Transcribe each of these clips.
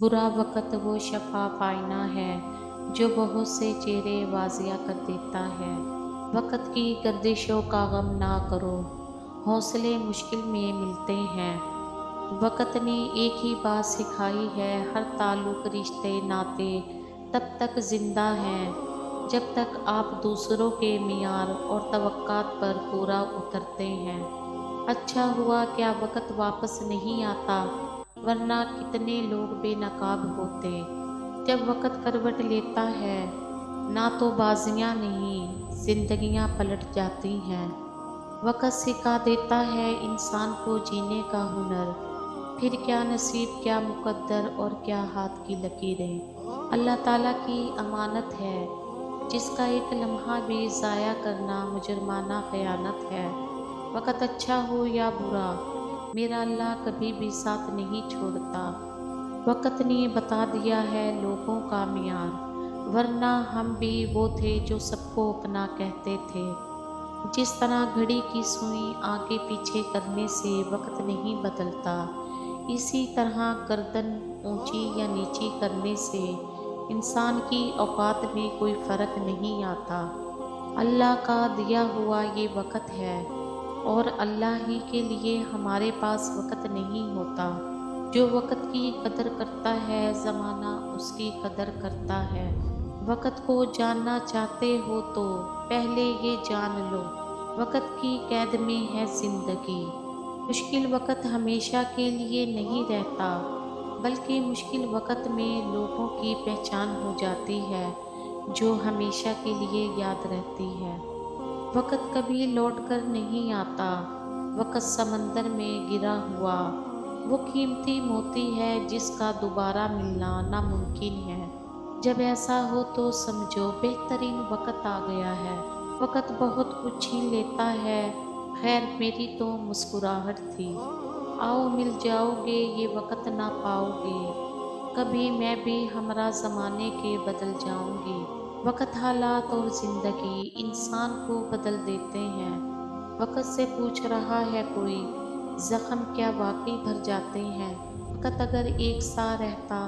برا وقت وہ شفاف آئینہ ہے جو بہت سے چہرے واضح کر دیتا ہے۔ وقت کی گردشوں کا غم نہ کرو، حوصلے مشکل میں ملتے ہیں۔ وقت نے ایک ہی بات سکھائی ہے، ہر تعلق رشتے ناطے تب تک زندہ ہیں جب تک آپ دوسروں کے معیار اور توقعات پر پورا اترتے ہیں۔ اچھا ہوا کیا وقت واپس نہیں آتا، ورنہ کتنے لوگ بے نقاب ہوتے۔ جب وقت کروٹ لیتا ہے، نہ تو بازیاں نہیں، زندگیاں پلٹ جاتی ہیں۔ وقت سکھا دیتا ہے انسان کو جینے کا ہنر، پھر کیا نصیب، کیا مقدر اور کیا ہاتھ کی لکیریں۔ اللہ تعالیٰ کی امانت ہے، جس کا ایک لمحہ بھی ضائع کرنا مجرمانہ خیانت ہے۔ وقت اچھا ہو یا برا، میرا اللہ کبھی بھی ساتھ نہیں چھوڑتا۔ وقت نے بتا دیا ہے لوگوں کا معیار، ورنہ ہم بھی وہ تھے جو سب کو اپنا کہتے تھے۔ جس طرح گھڑی کی سوئی آگے پیچھے کرنے سے وقت نہیں بدلتا، اسی طرح گردن اونچی یا نیچی کرنے سے انسان کی اوقات میں کوئی فرق نہیں آتا۔ اللہ کا دیا ہوا یہ وقت ہے، اور اللہ ہی کے لیے ہمارے پاس وقت نہیں ہوتا۔ جو وقت کی قدر کرتا ہے، زمانہ اس کی قدر کرتا ہے۔ وقت کو جاننا چاہتے ہو تو پہلے یہ جان لو، وقت کی قید میں ہے زندگی۔ مشکل وقت ہمیشہ کے لیے نہیں رہتا، بلکہ مشکل وقت میں لوگوں کی پہچان ہو جاتی ہے جو ہمیشہ کے لیے یاد رہتی ہے۔ وقت کبھی لوٹ کر نہیں آتا، وقت سمندر میں گرا ہوا وہ قیمتی موتی ہے جس کا دوبارہ ملنا ناممکن ہے۔ جب ایسا ہو تو سمجھو بہترین وقت آ گیا ہے۔ وقت بہت کچھ چھین لیتا ہے، خیر میری تو مسکراہٹ تھی۔ آؤ مل جاؤ گے، یہ وقت نہ پاؤ گے، کبھی میں بھی ہمراہ زمانے کے بدل جاؤں گی۔ وقت حالات اور زندگی انسان کو بدل دیتے ہیں۔ وقت سے پوچھ رہا ہے کوئی، زخم کیا واقعی بھر جاتے ہیں؟ وقت اگر ایک سا رہتا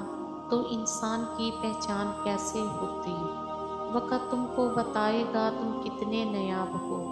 تو انسان کی پہچان کیسے ہوتی؟ وقت تم کو بتائے گا تم کتنے نایاب ہو۔